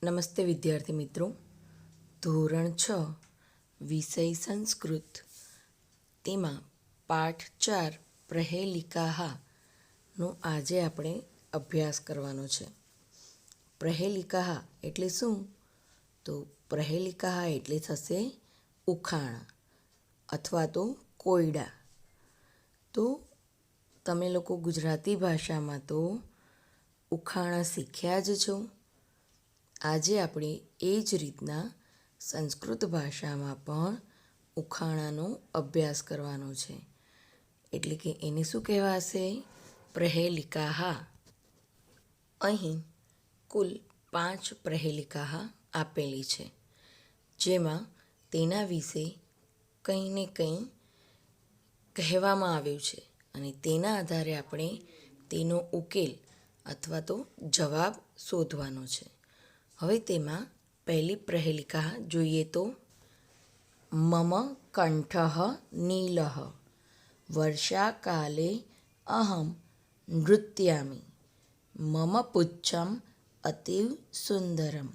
નમસ્તે વિદ્યાર્થી મિત્રો. ધોરણ 6 વિષય સંસ્કૃત, તેમાં પાઠ 4 પ્રહેલિકાહાનો આજે આપણે અભ્યાસ કરવાનો છે. પ્રહેલિકાહા એટલે શું? તો પ્રહેલિકાહા એટલે થશે ઉખાણા અથવા તો કોયડા. તો તમે લોકો ગુજરાતી ભાષામાં તો ઉખાણા શીખ્યા જ છો. આજે આપણે એ જ રીતના સંસ્કૃત ભાષામાં પણ ઉખાણાનો અભ્યાસ કરવાનો છે. એટલે કે એને શું કહેવાશે? પ્રહેલિકાહા. અહીં કુલ 5 પ્રહેલિકાહા આપેલી છે, જેમાં તેના વિશે કંઈ ને કંઈ કહેવામાં આવ્યું છે અને તેના આધારે આપણે તેનો ઉકેલ અથવા તો જવાબ શોધવાનો છે. હવે તેમાં પહેલી પ્રહેલિકા જોઈએ તો મમ કંઠઃ નીલઃ વર્ષાકાલે અહમ નૃત્યામિ મમ પુચ્છમ અતિવ સુંદરમ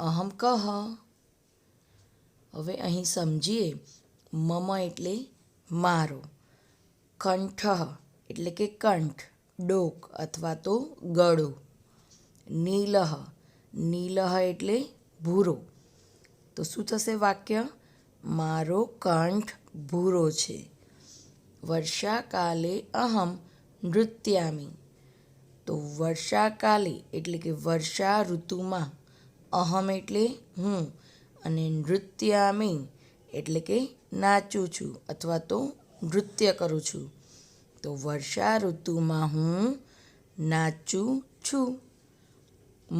અહમ કહ. હવે અહીં સમજીએ. મમ એટલે મારો, કંઠઃ એટલે કે કંઠ, ડોક અથવા તો ગળું, નીલઃ નીલઃ એટલે ભૂરો. તો શું થશે વાક્ય? મારો કંઠ ભૂરો છે. વર્ષાકાલે અહમ નૃત્યામિ. તો વર્ષાકાલે એટલે કે વર્ષા ઋતુમાં, અહમ એટલે હું અને નૃત્યામિ એટલે કે નાચું છું અથવા તો નૃત્ય કરું છું. તો વર્ષા ઋતુમાં હું નાચું છું.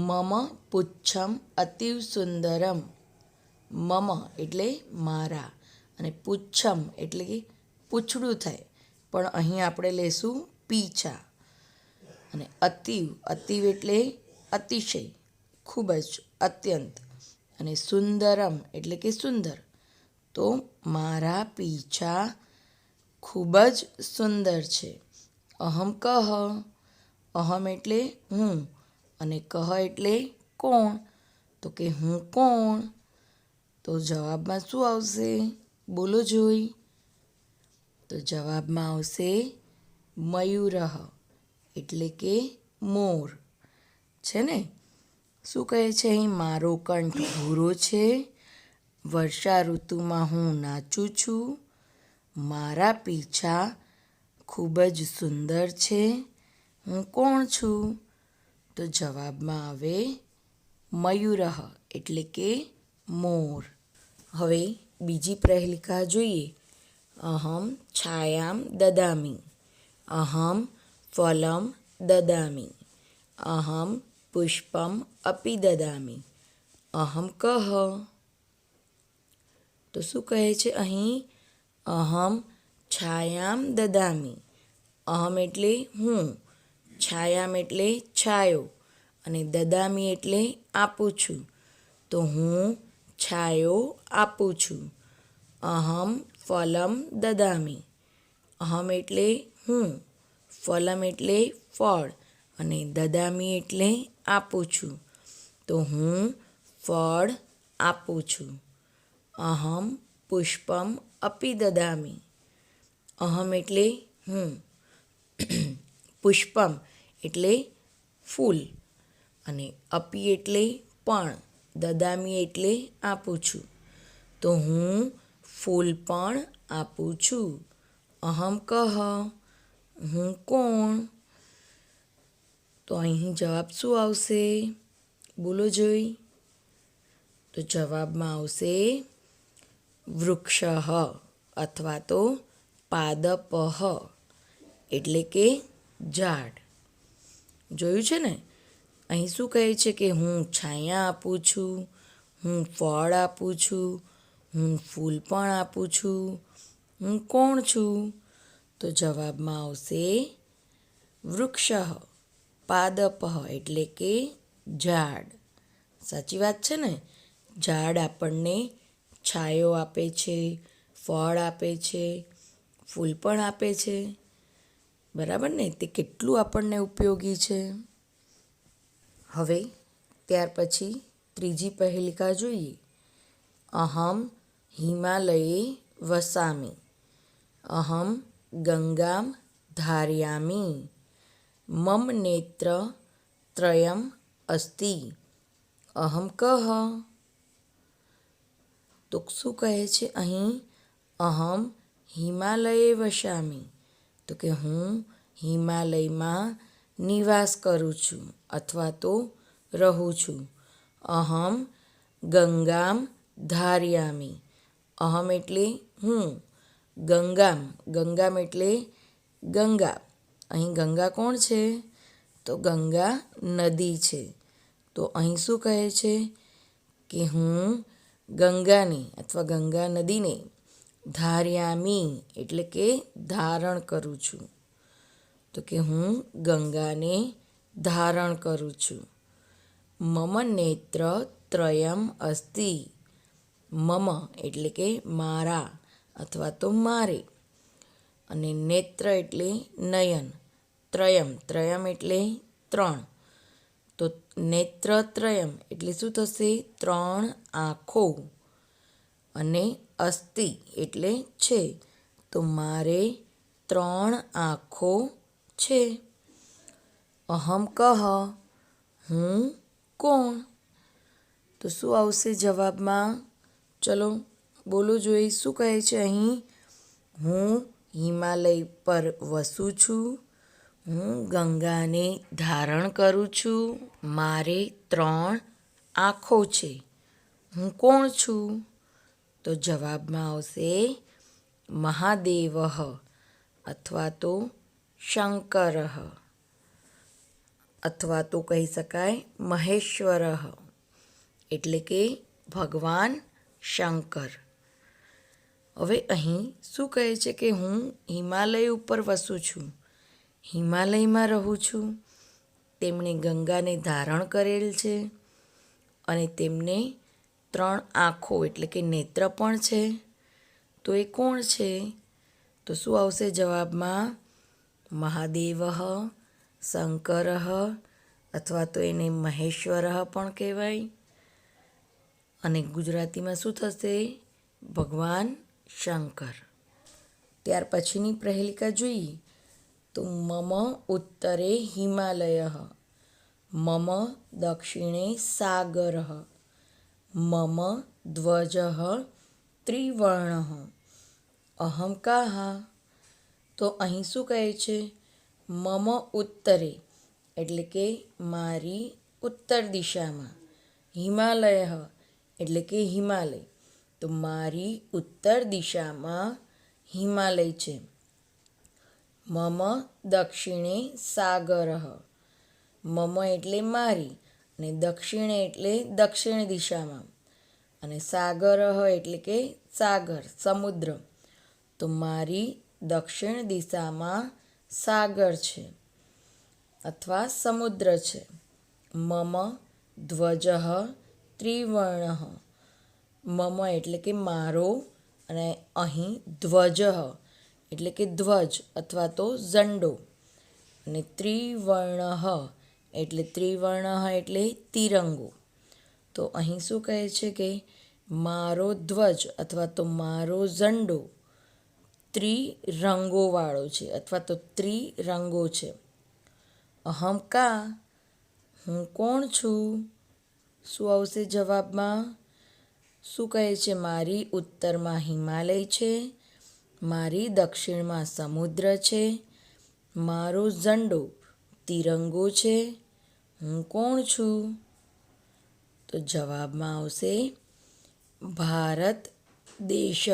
મમ પુચ્છમ અતિવ સુંદરમ. મમ એટલે મારા અને પુચ્છમ એટલે કે પૂંછડું થાય, પણ અહીં આપણે લેશું પીછા. અને અતિવ અતિવ એટલે અતિશય, ખૂબ જ, અત્યંત. અને સુંદરમ એટલે કે સુંદર. તો મારા પીછા ખૂબ જ સુંદર છે. અહમ કહ. અહમ એટલે હું અને કહ એટલે કોણ? તો કે હું કોણ? તો જવાબમાં શું આવશે? બોલો જોઈ. તો જવાબમાં આવશે મયુરઃ એટલે કે મોર. છે ને? શું કહે છે અહીં? મારો કંઠ ભૂરો છે. વર્ષા ઋતુમાં હું નાચું છું. મારા પીછા ખૂબ જ સુંદર છે. હું કોણ છું? તો જવાબમાં આવે મયુરઃ એટલે કે મોર. હવે બીજી પ્રહેલિકા જોઈએ. અહમ છાયામ દદામિ અહમ ફલમ દદામિ અહમ પુષ્પમ અપી દદામિ અહમ કહ. તો શું કહે છે અહીં? અહમ છાયામ દદામિ. અહમ એટલે હું, છાયામ એટલે છાયો અને દદામી એટલે આપું છું. તો હું છાયો આપું છું. અહમ ફલમ દદામિ. અહમ એટલે હું, ફલમ એટલે ફળ અને દદામી એટલે આપું છું. તો હું ફળ આપું છું. અહમ પુષ્પમ અપી દદામિ. અહમ એટલે હું, પુષ્પમ એટલે ફૂલ અને અપી એટલે પણ, દદામી એટલે આપું છું. તો હું ફૂલ પણ આપું છું. અહમ કહ. હું કોણ? તો અહીં જવાબ શું આવશે? બોલો જોઈ. તો જવાબમાં આવશે વૃક્ષઃ અથવા તો પાદપઃ એટલે કે ઝાડ. જોયું છે ને? અહીં શું કહે છે કે હું છાયા આપું છું, હું ફળ આપું છું, હું ફૂલ પણ આપું છું. હું કોણ છું? તો જવાબમાં આવશે વૃક્ષઃ પાદપઃ એટલે કે ઝાડ. સાચી વાત છે ને? ઝાડ આપણને છાયો આપે છે, ફળ આપે છે, ફૂલ પણ આપે છે. બરાબર ને? તે કેટલું આપણને ઉપયોગી છે. હવે ત્યાર પછી ત્રીજી પહેલિકા જોઈએ. અહમ હિમાલયે વસામિ. અહમ ગંગામ ધારયામિ. મમ નેત્ર ત્રયમ અસ્તિ. અહમ કહ. તો શું કહે છે અહીં? અહમ હિમાલયે વસામિ. તો કે હું હિમાલયમાં નિવાસ કરું છું અથવા તો રહું છું. અહમ ગંગામ ધારયામિ. અહમ એટલે હું. ગંગામ એટલે ગંગા. અહીં ગંગા કોણ છે? તો ગંગા નદી છે. તો અહીં શું કહે છે કે હું ગંગાને અથવા ગંગા નદીને ધારયામી એટલે કે ધારણ કરું છું. તો કે હું ગંગાને ધારણ કરું છું. મમ નેત્ર ત્રયમ અસ્તિ. મમ એટલે કે મારા અથવા તો મારે. અને નેત્ર એટલે નયન. ત્રયમ એટલે ત્રણ. તો નેત્ર ત્રયમ એટલે શું થશે? ત્રણ આંખો. અને અસ્તિ એટલે છે. તો મારે ત્રણ આંખો છે. અહમ કહ. હું કોણ? તો શું આવશે જવાબમાં? ચલો બોલો જોઈ. શું કહે છે અહીં? હું હિમાલય પર વસું છું. હું ગંગાને ધારણ કરું છું. મારે ત્રણ આંખો છે. હું કોણ છું? તો જવાબમાં આવશે મહાદેવ અથવા તો શંકર અથવા તો કહી શકાય મહેશ્વર એટલે કે ભગવાન શંકર. હવે અહીં શું કહે છે કે હું હિમાલય ઉપર વસું છું. હિમાલયમાં રહું છું. તેમણે ગંગાને ધારણ કરેલ છે અને તેમને ત્રણ આંખો એટલે કે નેત્ર પણ છે. તો એ કોણ છે? તો શું આવશે જવાબમાં? મહાદેવ શંકર અથવા તો એને મહેશ્વર પણ કહેવાય. અને ગુજરાતીમાં શું થશે? ભગવાન શંકર. ત્યાર પછીની પ્રહેલિકા જોઈએ તો મમ ઉત્તરે હિમાલય. મમ દક્ષિણે સાગર. મમ ધ્વજ ત્રિવર્ણ. અહમ કાહ. તો અહીં શું કહે છે? મમ ઉત્તરે એટલે કે મારી ઉત્તર દિશામાં. હિમાલય એટલે કે હિમાલય. તો મારી ઉત્તર દિશામાં હિમાલય છે. મમ દક્ષિણે સાગર. મમ એટલે મારી અને દક્ષિણે એટલે દક્ષિણ દિશામાં અને સાગર એટલે કે સાગર સમુદ્ર. તો મારી દક્ષિણ દિશામાં સાગર છે અથવા સમુદ્ર છે. મમ ધ્વજ ત્રિવર્ણ. મમ એટલે કે મારો અને અહીં ધ્વજ એટલે કે ધ્વજ અથવા તો ઝંડો. અને ત્રિવર્ણ એટલે તિરંગો. તો અહીં શું કહે છે કે મારો ધ્વજ અથવા તો મારો ઝંડો ત્રિરંગોવાળો છે અથવા તો ત્રિરંગો છે. અહમ કા. હું કોણ છું? શું આવશે જવાબમાં? શું કહે છે? મારી ઉત્તરમાં હિમાલય છે. મારી દક્ષિણમાં સમુદ્ર છે. મારો ઝંડો તિરંગો છે. હું કોણ છું? તો જવાબમાં આવશે ભારત દેશ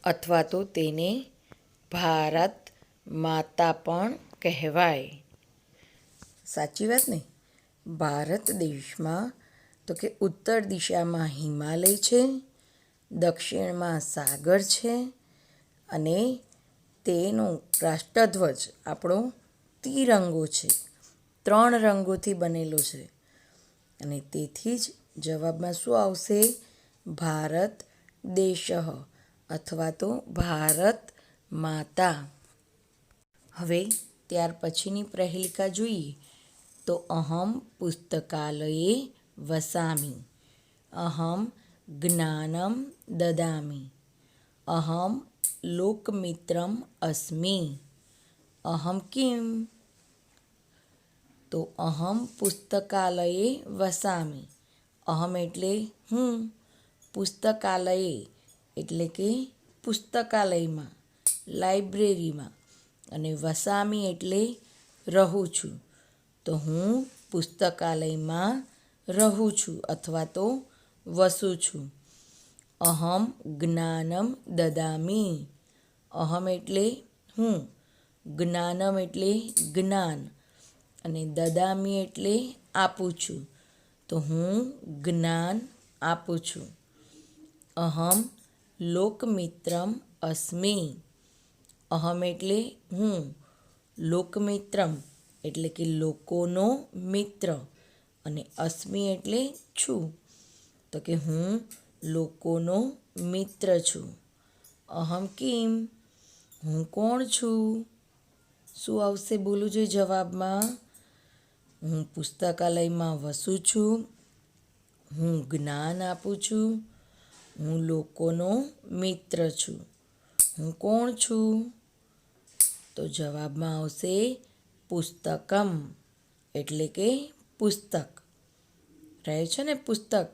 અથવા તો તેને ભારત માતા પણ કહેવાય. સાચી વાત ને? ભારત દેશમાં તો કે ઉત્તર દિશામાં હિમાલય છે, દક્ષિણમાં સાગર છે અને તેનો રાષ્ટ્રધ્વજ આપણો તિરંગો છે. ત્રણ રંગોથી બનેલો છે અને તેથી જ જવાબમાં શું આવશે? ભારત દેશ અથવા તો ભારત માતા. હવે ત્યાર પછીની પ્રહેલિકા જોઈએ તો તો અહમ પુસ્તકાલયે વસામિ, અહમ જ્ઞાનમ દદામિ, અહમ લોકમિત્રમ અસ્મિ, અહમ કિમ? તો અહમ પુસ્તકાલયે વસામિ, અહમ એટલે હું, પુસ્તકાલયે એટલે કે પુસ્તકાલયમાં, લાઇબ્રેરીમાં, અને વસામી એટલે રહું છું. તો હું પુસ્તકાલયમાં રહું છું અથવા તો વસું છું. અહમ જ્ઞાનમ દદામિ, અહમ એટલે હું, જ્ઞાનમ એટલે જ્ઞાન, અને દદામી એટલે આપું છું. તો હું જ્ઞાન આપું છું. અહમ લોકમિત્રમ અસ્મિ, અહમ એટલે હું, લોકમિત્રમ એટલે કે લોકોનો મિત્ર, અને અસ્મિ એટલે છું. તો કે હું લોકોનો મિત્ર છું. અહમ કિમ? હું કોણ છું? શું આવશે બોલું જોઈએ જવાબમાં? હું પુસ્તકાલયમાં વસું છું, હું જ્ઞાન આપું છું, હું લોકોનો મિત્ર છું. હું કોણ છું? તો જવાબમાં આવશે પુસ્તકમ એટલે કે પુસ્તક. રહે છે ને પુસ્તક.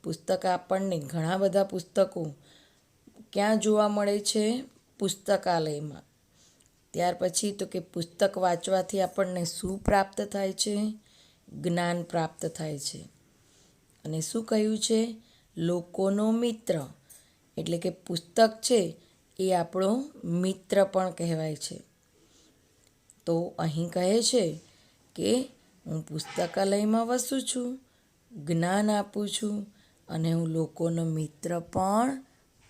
પુસ્તક આપણને ઘણા બધા પુસ્તકો ક્યાં જોવા મળે છે? પુસ્તકાલયમાં. ત્યાર પછી તો કે પુસ્તક વાંચવાથી આપણને શું પ્રાપ્ત થાય છે? જ્ઞાન પ્રાપ્ત થાય છે. અને શું કહ્યું છે? લોકોનો મિત્ર એટલે કે પુસ્તક છે એ આપણો મિત્ર પણ કહેવાય છે. તો અહીં કહે છે કે હું પુસ્તકાલયમાં વસું છું, જ્ઞાન આપું છું, અને હું લોકોનો મિત્ર પણ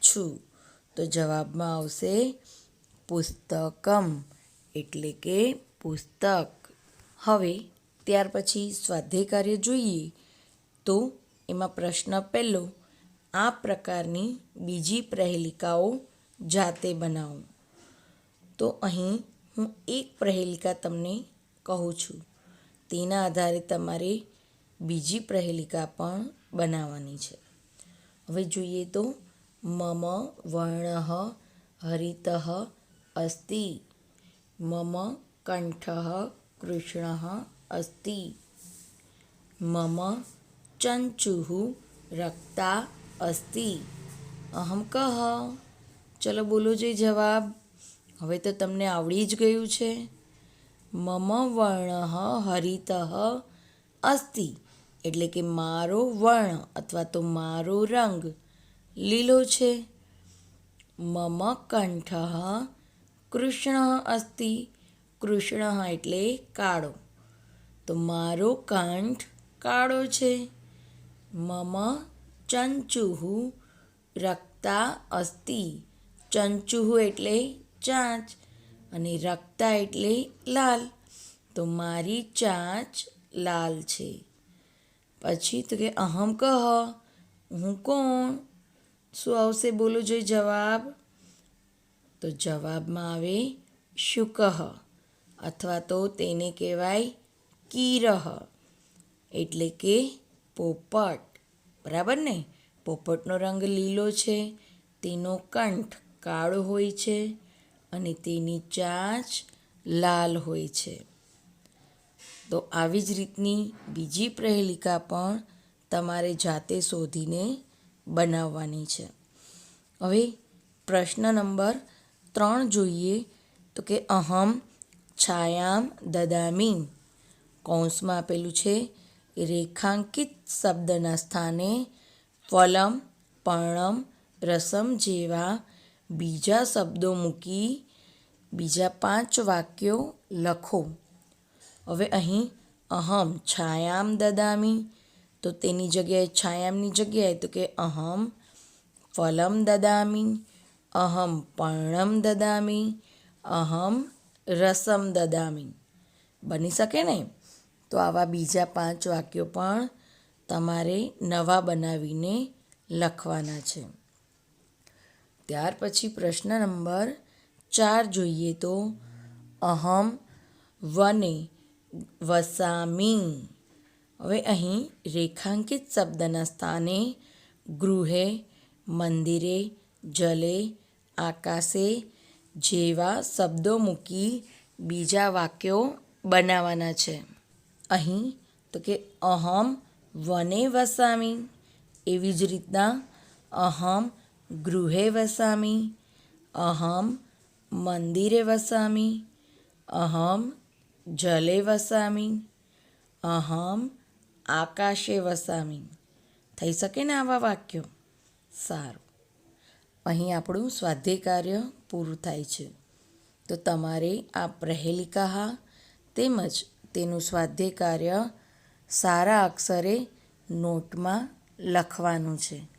છું. તો જવાબમાં આવશે પુસ્તકમ એટલે કે પુસ્તક. હવે ત્યાર પછી સ્વાધ્યાય કાર્ય જોઈએ તો એમાં પ્રશ્ન પહેલો, આ પ્રકારની બીજી પ્રહેલિકાઓ જાતે બનાવો. તો અહીં હું એક પ્રહેલિકા તમને કહું છું. તેના આધારે તમારે બીજી પ્રહેલિકા પણ બનાવવાની છે. હવે જોઈએ તો મમ વર્ણઃ હરિતઃ અસ્તિ, મમ કંઠઃ કૃષ્ણઃ અસ્તિ, મમ ચંચુઃ રક્તા અસ્તિ, અહમ કઃ? ચલો બોલો જોઈએ જવાબ. હવે તો તમને આવડી જ ગયું છે. મમ વર્ણઃ હરિતઃ અસ્તિ એટલે કે મારો વર્ણ અથવા તો મારો રંગ લીલો છે. મમ કંઠઃ કૃષ્ણ અસ્તિ, કૃષ્ણ એટલે કાળો, તો મારો કંઠ કાળો છે. મમ ચંચુઃ રક્તા અસ્તિ, ચંચુઃ એટલે ચાંચ, અને રક્તા એટલે લાલ, તો મારી ચાંચ લાલ છે. પછી તો કે અહમ કહ? હું કોણ? શું આવશે બોલો જોઈએ જવાબ? તો જવાબમાં આવે શુકઃ અથવા તો તેને કહેવાય કીરહ એટલે કે પોપટ. બરાબર ને? પોપટનો રંગ લીલો છે, તેનો કંઠ કાળો હોય છે, અને તેની ચાંચ લાલ હોય છે. તો આવી જ રીતની બીજી પ્રહેલિકા પણ તમારે જાતે શોધીને બનાવવાની છે. હવે પ્રશ્ન નંબર 3 જોઈએ તો કે અહમ છાયામ દદામિ, કૌંસમાં આપેલું છે રેખાંકિત શબ્દના સ્થાને ફલમ, પર્ણમ, રસમ જેવા બીજા શબ્દો મૂકી બીજા 5 વાક્યો લખો. હવે અહીં અહમ છાયામ દદામિ, તો તેની જગ્યાએ છાયામની જગ્યાએ તો કે અહમ ફલમ દદામિ, અહમ પર્ણમ દદામિ, અહમ રસમ દદામિ. બની શકે ને? તો આવા બીજા 5 વાક્યો પણ તમારે નવા બનાવીને લખવાના છે. ત્યાર પછી પ્રશ્ન નંબર 4 જોઈએ તો અહમ વને વસામી. હવે અહીં રેખાંકિત શબ્દના સ્થાને ગૃહે, મંદિરે, જલે, આકાશે જેવા શબ્દો મૂકી બીજા વાક્યો બનાવવાના છે. અહીં તો કે અહમ વને વસામી, એવી જ રીતના અહમ ગૃહે વસામી, અહમ મંદિરે વસામી, અહમ જલે વસામી, અહમ આકાશે વસામી. થઈ શકે ને આવા વાક્યો? સારું, અહીં આપણું સ્વાધ્યાય કાર્ય પૂરું થાય છે. તો તમારે આ પ્રહેલિકા તેમજ તેનું સ્વાધ્યાય કાર્ય સારા અક્ષરે નોટમાં લખવાનું છે.